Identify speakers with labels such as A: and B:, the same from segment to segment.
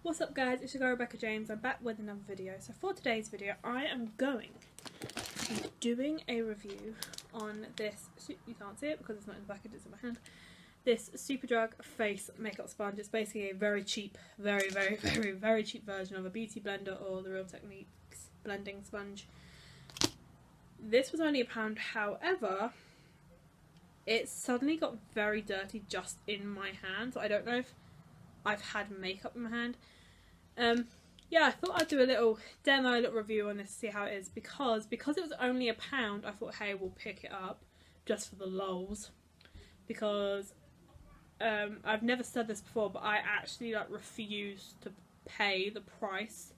A: What's up guys, it's your girl Rebecca James. I'm back with another video. So for today's video I am going to be doing a review on this, you can't see it because it's not in the package, it's in my hand, this Superdrug face makeup sponge. It's basically a very cheap, very cheap version of a beauty blender or the Real Techniques blending sponge. This was only £1, however it suddenly got very dirty just in my hand, so I don't know if I've had makeup in my hand. Yeah, I thought I'd do a little demo, a little review on this to see how it is, because it was only £1. I thought, hey, we'll pick it up just for the lols, because I've never said this before, but I actually refuse to pay the price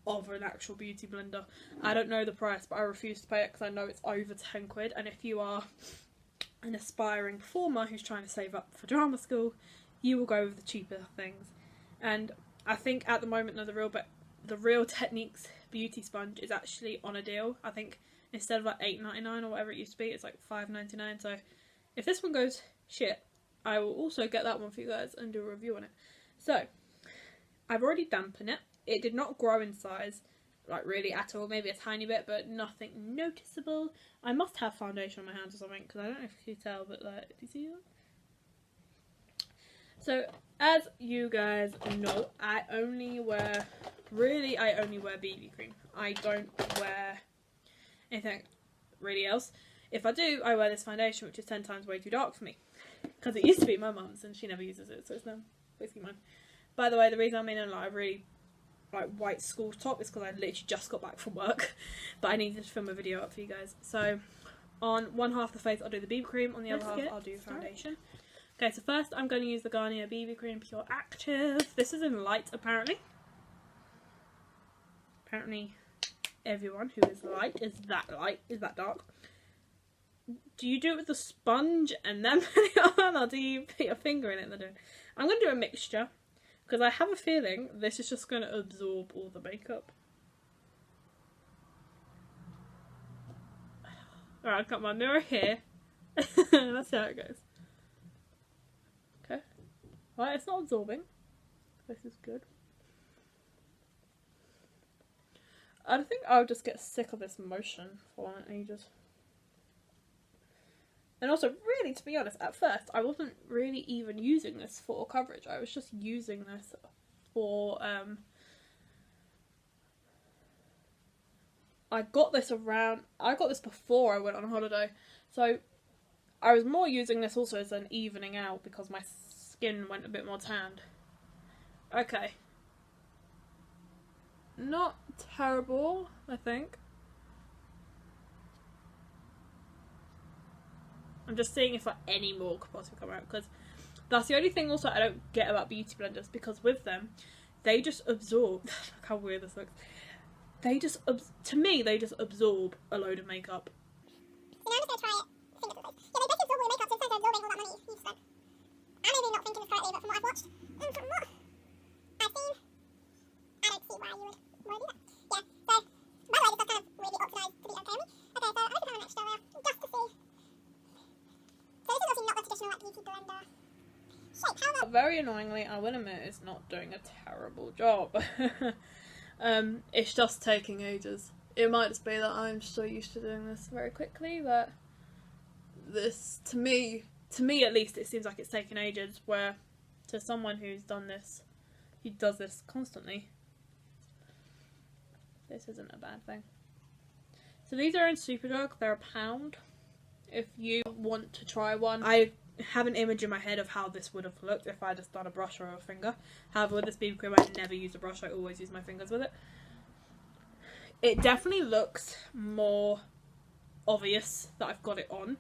A: of an actual beauty blender. I don't know the price, but I refuse to pay it because I know it's over 10 quid, and if you are an aspiring performer who's trying to save up for drama school, you will go with the cheaper things. And I think at the moment the Real Techniques beauty sponge is actually on a deal. I think instead of £8.99 or whatever it used to be, it's £5.99. So if this one goes shit, I will also get that one for you guys and do a review on it. So I've already dampened it. It did not grow in size, really at all. Maybe a tiny bit, but nothing noticeable. I must have foundation on my hands or something, because I don't know if you can tell, but do you see that? So, as you guys know, I only wear BB cream. I don't wear anything really else. If I do, I wear this foundation, which is 10 times way too dark for me. Because it used to be my mum's and she never uses it, so it's now basically mine. By the way, the reason I'm in a really white school top is because I literally just got back from work. But I needed to film a video up for you guys. So, on one half of the face I'll do the BB cream, on the other half I'll do foundation. Okay, so first I'm going to use the Garnier BB Cream Pure Active. This is in light, apparently. Apparently everyone who is light, is that dark. Do you do it with the sponge and then put it on, or do you put your finger in it and then do it? I'm going to do a mixture, because I have a feeling this is just going to absorb all the makeup. Alright, I've got my mirror here. Let's see how it goes. Right, it's not absorbing. This is good. I think I'll just get sick of this motion for ages. And also, really, to be honest, at first I wasn't really even using this for coverage. I was just using this for I got this before I went on holiday, so I was more using this also as an evening out because my skin went a bit more tanned. Okay. Not terrible, I think. I'm just seeing if any more could possibly come out, because that's the only thing also I don't get about beauty blenders, because with them, they just absorb. Look how weird this looks. To me, they just absorb a load of makeup.
B: So now I'm just going to try it. Yeah, they basically absorb all your makeup, so instead of absorbing all that money you've spent. I may be not thinking this correctly, but from what I've watched, and from what I've seen, I don't see why you would want to do that. Yeah, so, by the way, this does kind of really oxidise to be okay with me. Okay, so I just have an extra layer, just to see. So this is obviously not the traditional beauty blender shape. However,
A: very annoyingly, I will admit it's not doing a terrible job. It's just taking ages. It might just be that I'm so used to doing this very quickly that this, to me at least, it seems like it's taken ages, where to someone who's done this, who does this constantly, this isn't a bad thing. So these are in Superdrug, they're £1. If you want to try one, I have an image in my head of how this would have looked if I just done a brush or a finger. However, with this BB cream I never use a brush, I always use my fingers with it. It definitely looks more obvious that I've got it on.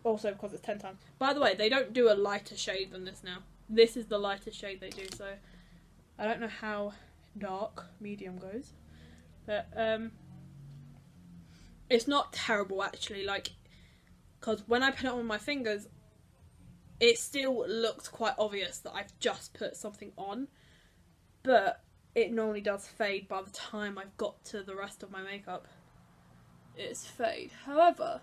A: Also because it's 10 times. By the way, they don't do a lighter shade than this now. This is the lightest shade they do, so I don't know how dark medium goes. But it's not terrible actually, because when I put it on my fingers, it still looked quite obvious that I've just put something on, but it normally does fade by the time I've got to the rest of my makeup. It's fade. However,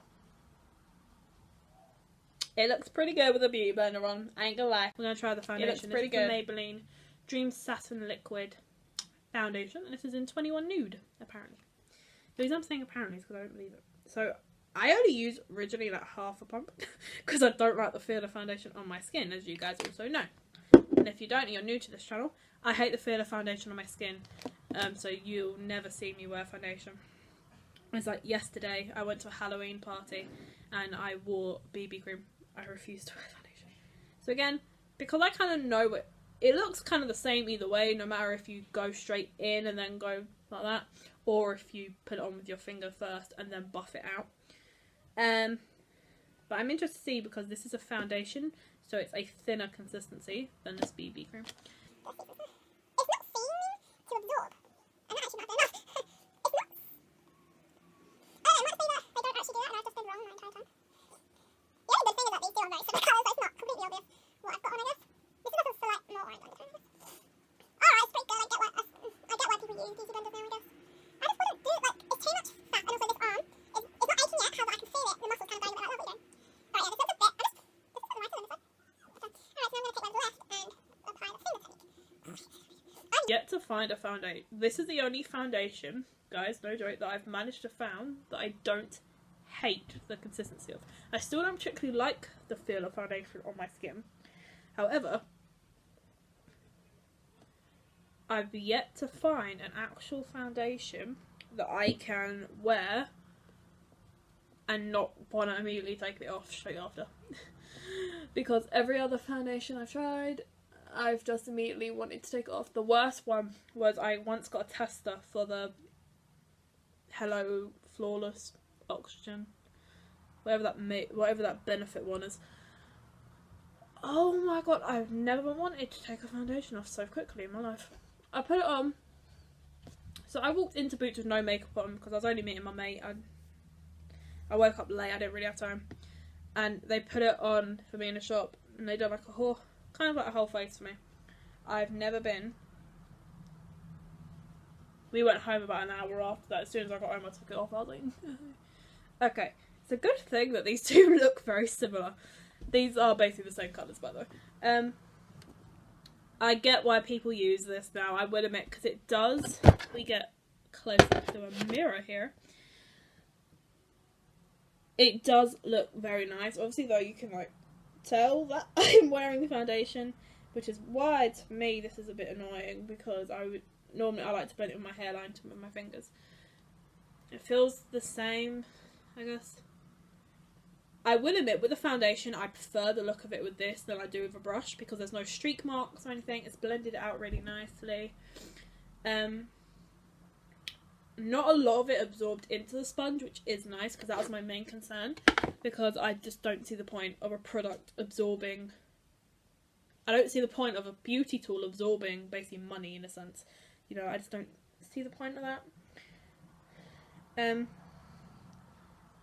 A: it looks pretty good with a beauty blender on. I ain't gonna lie. We're gonna try the foundation.
B: It looks pretty
A: good.
B: good.
A: Maybelline Dream Satin Liquid Foundation, and this is in 21 Nude, apparently. The reason I'm saying apparently is because I don't believe it. So, I only use originally like half a pump, because I don't like the feel of foundation on my skin, as you guys also know. And if you don't, you're new to this channel, I hate the feel of foundation on my skin, so you'll never see me wear foundation. It's like yesterday, I went to a Halloween party, and I wore BB cream. I refused to wear foundation. So again, because I kind of know it looks kind of the same either way, no matter if you go straight in and then go like that, or if you put it on with your finger first and then buff it out. But I'm interested to see, because this is a foundation, so it's a thinner consistency than this BB cream.
B: It's not seeming to absorb. I'm not actually not enough. It's not. I might say that they don't actually do that, and I've just been wrong my entire time. The only good thing is that these do on very similar colours, so it's not completely obvious what I've got on, I guess. This is also select more orange on it. Alright, it's pretty good. I get why people use beauty blenders now, I guess. I just wouldn't do, like, it's too much fat, and also this arm, it's not aching yet, however I can feel it, the muscles kind of going, but I like what you're doing. Right, yeah, this is a bit, this is the right on this side. Alright, so I'm going to take my left and apply the finger technique.
A: Yet to find a foundation. This is the only foundation, guys, no joke, that I've managed to found that I don't hate the consistency of. I still don't particularly like the feel of foundation on my skin. However, I've yet to find an actual foundation that I can wear and not want to immediately take it off straight after. Because every other foundation I've tried, I've just immediately wanted to take it off. The worst one was I once got a tester for the Hello Flawless Oxygen, whatever that benefit one is. Oh my god, I've never wanted to take a foundation off so quickly in my life. I put it on. So I walked into Boots with no makeup on because I was only meeting my mate. I woke up late, I didn't really have time. And they put it on for me in the shop, and they did like a whole, kind of like a whole face for me. I've never been. We went home about an hour after that. As soon as I got home, I took it off. I was like, okay. It's a good thing that these two look very similar. These are basically the same colours, by the way. I get why people use this now, I will admit, because it does. We get closer to a mirror here. It does look very nice. Obviously, though, you can like tell that I'm wearing foundation, which is why to me this is a bit annoying, because I like to blend it with my hairline with my fingers. It feels the same, I guess. I will admit, with the foundation, I prefer the look of it with this than I do with a brush, because there's no streak marks or anything. It's blended out really nicely. Not a lot of it absorbed into the sponge, which is nice, because that was my main concern, because I just don't see the point of a product absorbing. I don't see the point of a beauty tool absorbing basically money, in a sense. You know, I just don't see the point of that.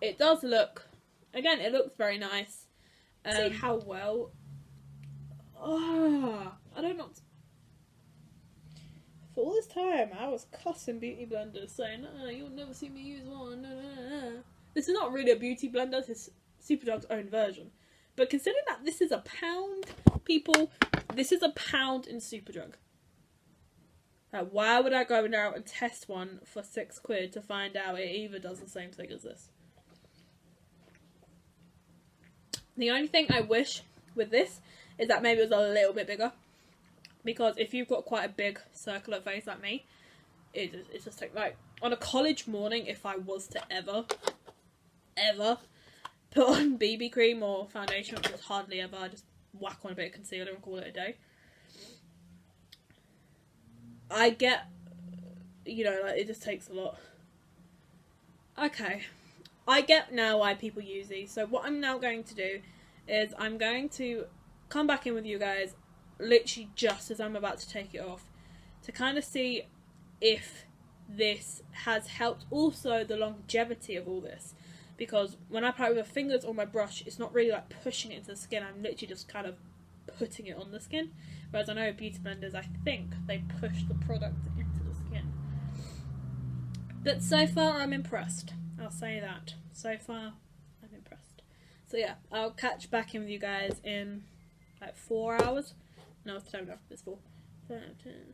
A: It does look, again, it looks very nice. See how well. Oh, I don't know. For all this time, I was cussing beauty blenders, saying, "Oh, you'll never see me use one." This is not really a beauty blender. This is Superdrug's own version. But considering that this is £1, people, this is £1 in Superdrug. Like, why would I go now and test one for £6 to find out it either does the same thing as this? The only thing I wish with this is that maybe it was a little bit bigger. Because if you've got quite a big circular face like me, it's just like on a college morning, if I was to ever put on BB cream or foundation, which is hardly ever, I just whack on a bit of concealer and call it a day. I get, you know, like, it just takes a lot. Okay, I get now why people use these. So what I'm now going to do is I'm going to come back in with you guys literally just as I'm about to take it off, to kind of see if this has helped also the longevity of all this. Because when I apply it with my fingers or my brush, it's not really like pushing it into the skin, I'm literally just kind of putting it on the skin. Whereas I know beauty blenders, I think they push the product into the skin. But so far I'm impressed, I'll say that. So far I'm impressed. So yeah, I'll catch back in with you guys in like 4 hours. No, it's time now. It's 13.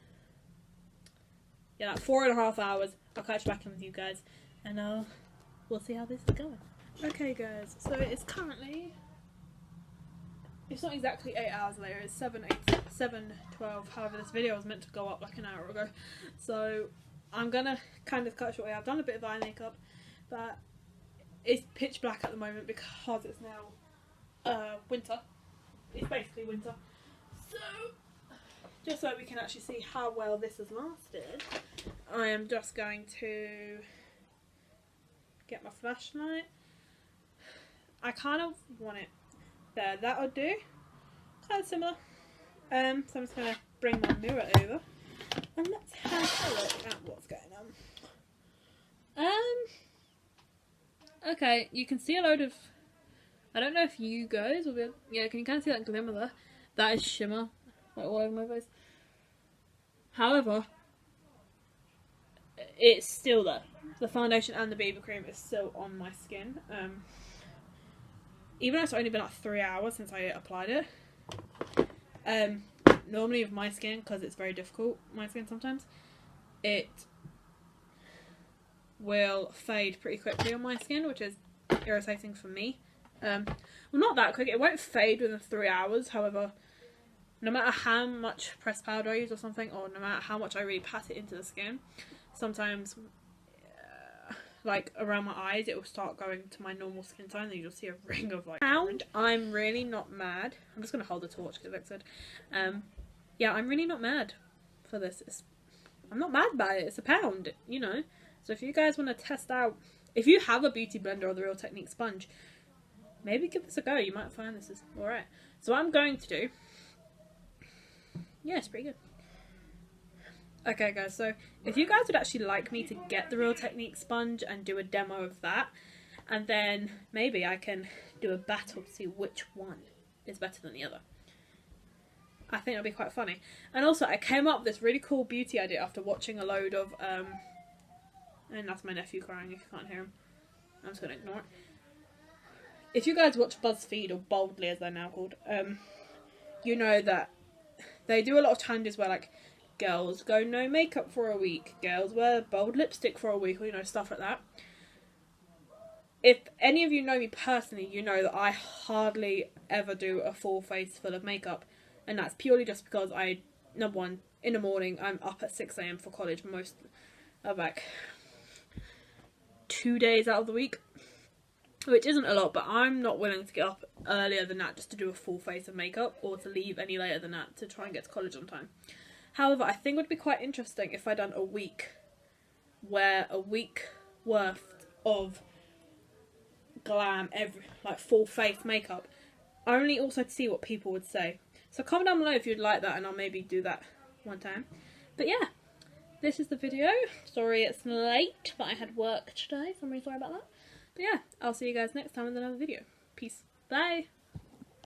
A: Yeah, like 4.5 hours. I'll catch back in with you guys, and we'll see how this is going. Okay, guys. So it's currently. It's not exactly 8 hours later. It's 7:12. However, this video was meant to go up like an hour ago, so I'm gonna kind of cut short here. I've done a bit of eye makeup, but it's pitch black at the moment because it's now winter. It's basically winter. So, just so we can actually see how well this has lasted, I am just going to get my flashlight. I kind of want it there. That'll do. Kind of similar. So I'm just going to bring my mirror over and let's have a look at what's going on. Okay, you can see a load of. I don't know if you guys will be. Yeah, can you kind of see that glimmer there? That is shimmer, like all over my face. However, it's still there. The foundation and the BB cream is still on my skin. Even though it's only been like 3 hours since I applied it. Normally with my skin, because it's very difficult, my skin sometimes, it will fade pretty quickly on my skin, which is irritating for me. Well, not that quick. It won't fade within 3 hours. However, no matter how much pressed powder I use or something, or no matter how much I really pat it into the skin, sometimes, like around my eyes, it will start going to my normal skin tone, and you'll see a ring of like. I'm really not mad. I'm just gonna hold the torch because like I said, yeah, I'm really not mad for this. I'm not mad by it. It's £1, you know. So if you guys want to test out, if you have a beauty blender or the Real Technique sponge, maybe give this a go. You might find this is alright. So what I'm going to do. Yeah, it's pretty good. Okay guys, so if you guys would actually like me to get the Real Technique sponge and do a demo of that, and then maybe I can do a battle to see which one is better than the other. I think it'll be quite funny. And also I came up with this really cool beauty idea after watching a load of, and that's my nephew crying if you can't hear him. I'm just going to ignore it. If you guys watch BuzzFeed, or Boldly as they're now called, you know that they do a lot of challenges where like girls go no makeup for a week, girls wear bold lipstick for a week, or you know, stuff like that. If any of you know me personally, you know that I hardly ever do a full face full of makeup, and that's purely just because number one, in the morning I'm up at 6 AM for college most of like 2 days out of the week, which isn't a lot, but I'm not willing to get up earlier than that just to do a full face of makeup, or to leave any later than that to try and get to college on time. However, I think it would be quite interesting if I done a week, where a week worth of glam, like full face makeup, only also to see what people would say. So comment down below if you'd like that, and I'll maybe do that one time. But yeah, this is the video. Sorry it's late, but I had work today, so I'm really sorry about that. But yeah, I'll see you guys next time with another video. Peace. Bye.